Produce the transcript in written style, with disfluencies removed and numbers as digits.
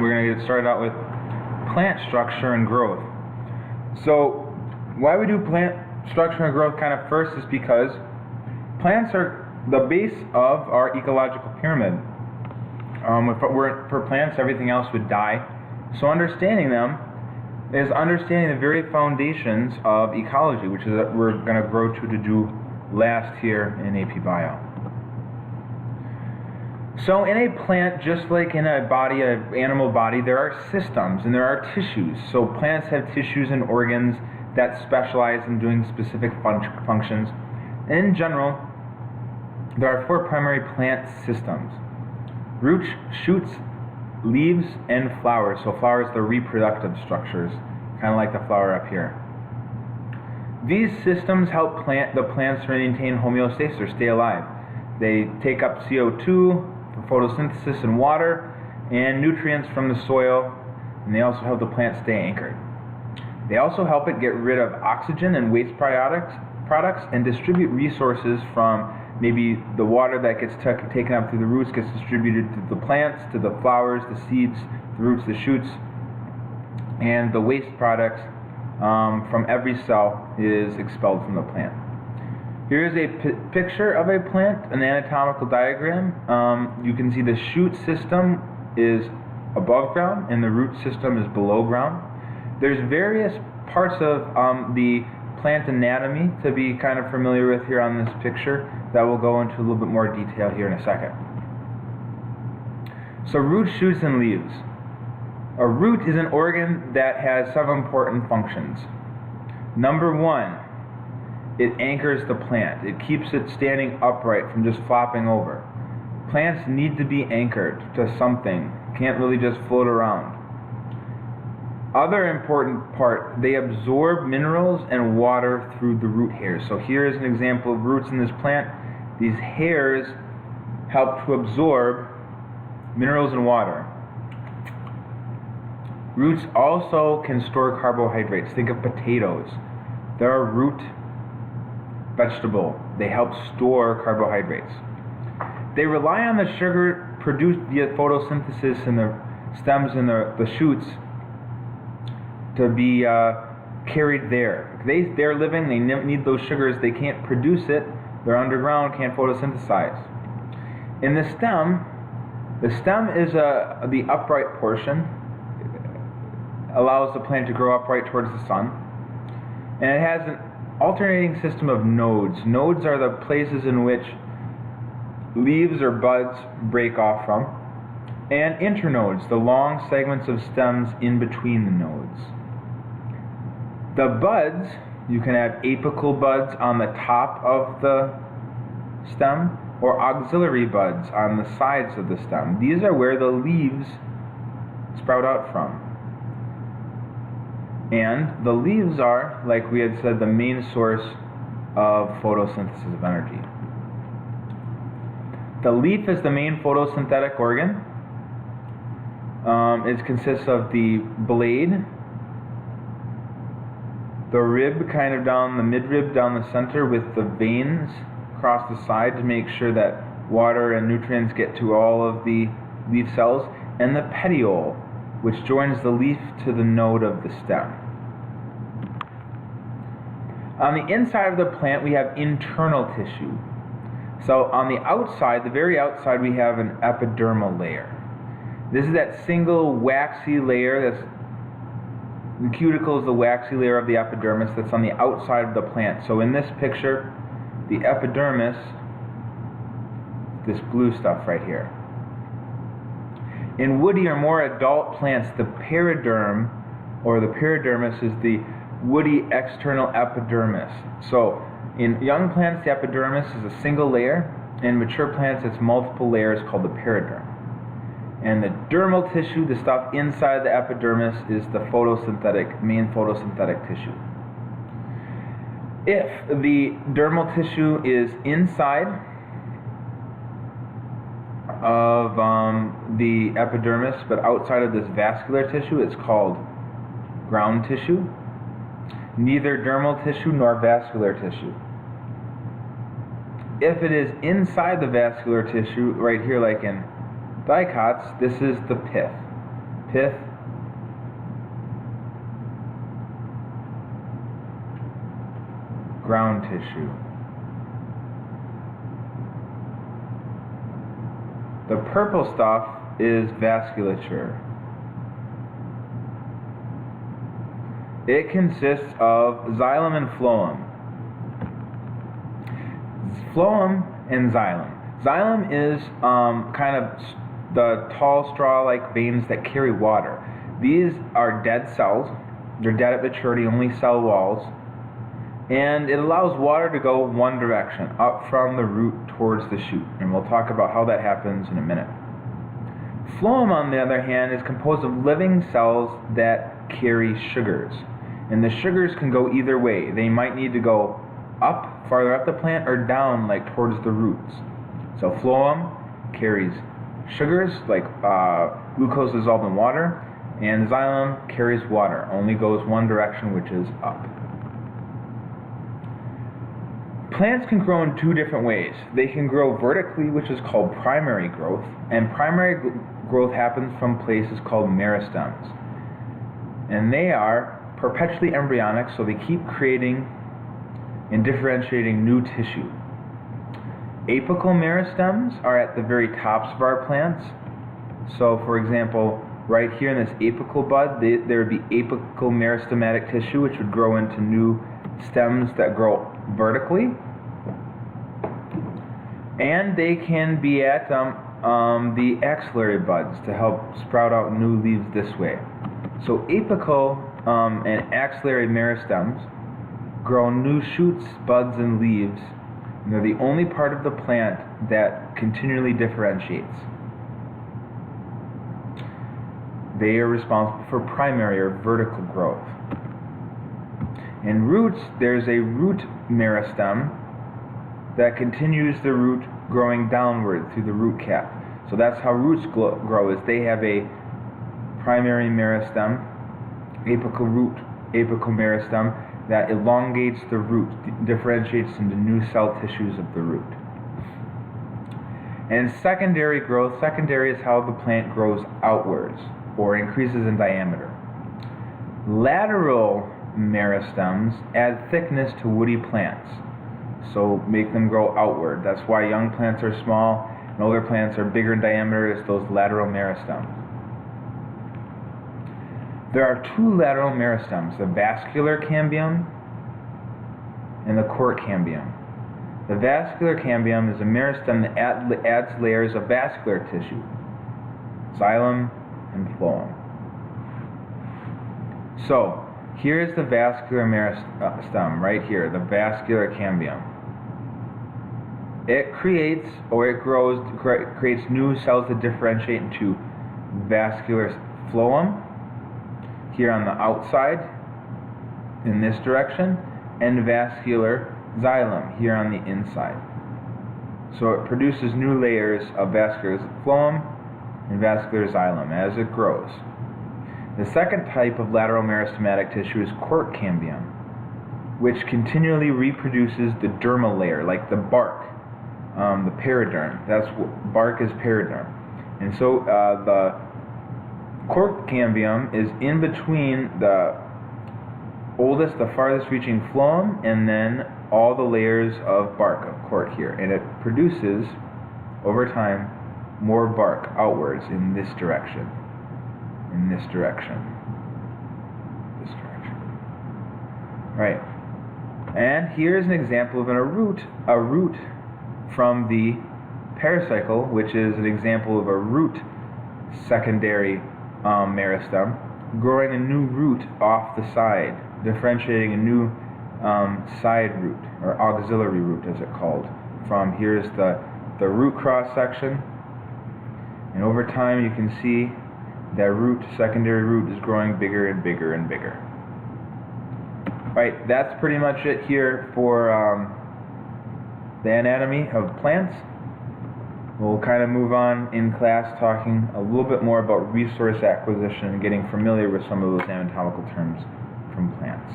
we're going to get started out with plant structure and growth. So why we do plant structure and growth kind of first is because plants are the base of our ecological pyramid. If it weren't for plants, everything else would die. So understanding them is understanding the very foundations of ecology, which is what we're going to grow to do last here in AP Bio. So in a plant, just like in a body, an animal body, there are systems and there are tissues. So plants have tissues and organs that specialize in doing specific functions. In general, there are 4 primary plant systems: roots, shoots, leaves, and flowers. So flowers are the reproductive structures, kind of like the flower up here. These systems help the plants maintain homeostasis or stay alive. They take up CO2 for photosynthesis and water and nutrients from the soil, and they also help the plant stay anchored. They also help it get rid of oxygen and waste products and distribute resources from maybe the water that gets taken up through the roots gets distributed to the plants, to the flowers, the seeds, the roots, the shoots, and the waste products from every cell is expelled from the plant. Here is a picture of a plant, an anatomical diagram. You can see the shoot system is above ground and the root system is below ground. There's various parts of the plant anatomy to be kind of familiar with here on this picture that we'll go into a little bit more detail here in a second. So roots, shoots, and leaves. A root is an organ that has several important functions. Number 1, it anchors the plant. It keeps it standing upright from just flopping over. Plants need to be anchored to something. Can't really just float around. Other important part, they absorb minerals and water through the root hairs. So here is an example of roots in this plant. These hairs help to absorb minerals and water. Roots also can store carbohydrates. Think of potatoes. They're a root vegetable. They help store carbohydrates. They rely on the sugar produced via photosynthesis in the stems and the shoots to be carried there. They're living, they need those sugars, they can't produce it, they're underground, can't photosynthesize. In the stem is the upright portion. It allows the plant to grow upright towards the sun. And it has an alternating system of nodes. Nodes are the places in which leaves or buds break off from. And internodes, the long segments of stems in between the nodes. The buds, you can have apical buds on the top of the stem or auxiliary buds on the sides of the stem. These are where the leaves sprout out from. And the leaves are, like we had said, the main source of photosynthesis of energy. The leaf is the main photosynthetic organ. It consists of the blade, the rib kind of down the midrib down the center with the veins across the side to make sure that water and nutrients get to all of the leaf cells, and the petiole, which joins the leaf to the node of the stem. On the inside of the plant we have internal tissue. So on the outside, the very outside, we have an epidermal layer. This is that single waxy layer the cuticle is the waxy layer of the epidermis that's on the outside of the plant. So in this picture, the epidermis, this blue stuff right here. In woody or more adult plants, the periderm, or the peridermis, is the woody external epidermis. So in young plants, the epidermis is a single layer. In mature plants, it's multiple layers called the periderm. And the dermal tissue, the stuff inside the epidermis, is the main photosynthetic tissue. If the dermal tissue is inside of the epidermis, but outside of this vascular tissue, it's called ground tissue. Neither dermal tissue nor vascular tissue. If it is inside the vascular tissue, right here like in dicots, this is the pith. pith, ground tissue. The purple stuff is vasculature. It consists of xylem and phloem. Phloem and xylem. Xylem is kind of the tall straw-like veins that carry water. These are dead cells. They're dead at maturity, only cell walls. And it allows water to go one direction, up from the root towards the shoot. And we'll talk about how that happens in a minute. Phloem, on the other hand, is composed of living cells that carry sugars. And the sugars can go either way. They might need to go up, farther up the plant, or down, like towards the roots. So phloem carries sugars, like glucose dissolved in water, and xylem carries water, only goes one direction, which is up. Plants can grow in two different ways. They can grow vertically, which is called primary growth, and primary growth happens from places called meristems. And they are perpetually embryonic, so they keep creating and differentiating new tissue. Apical meristems are at the very tops of our plants. So, for example, right here in this apical bud, there would be apical meristematic tissue, which would grow into new stems that grow vertically. And they can be at the axillary buds to help sprout out new leaves this way. So apical and axillary meristems grow new shoots, buds, and leaves, and they're the only part of the plant that continually differentiates. They are responsible for primary or vertical growth. In roots, there's a root meristem that continues the root growing downward through the root cap. So that's how roots grow, is they have a primary meristem, apical meristem, that elongates the root, differentiates into new cell tissues of the root. And secondary growth, secondary is how the plant grows outwards or increases in diameter. Lateral meristems add thickness to woody plants, so make them grow outward. That's why young plants are small and older plants are bigger in diameter. It's those lateral meristems. There are two lateral meristems, the vascular cambium and the court cambium. The vascular cambium is a meristem that adds layers of vascular tissue, xylem and phloem. So, here's the vascular meristem right here, the vascular cambium. It creates new cells that differentiate into vascular phloem here on the outside in this direction, and vascular xylem here on the inside. So it produces new layers of vascular phloem and vascular xylem as it grows. The second type of lateral meristematic tissue is court cambium, which continually reproduces the dermal layer, like the bark, the periderm. That's what bark is, periderm. And so the court cambium is in between the oldest, the farthest reaching phloem, and then all the layers of bark of court here. And it produces, over time, more bark outwards in this direction. In this direction. This direction. Right. And here's an example of a root from the pericycle, which is an example of a root secondary meristem, growing a new root off the side, differentiating a new side root, or auxiliary root as it's called. From here's the root cross section, and over time you can see that root, secondary root, is growing bigger and bigger and bigger. Right, that's pretty much it here for the anatomy of plants. We'll kind of move on in class talking a little bit more about resource acquisition and getting familiar with some of those anatomical terms from plants.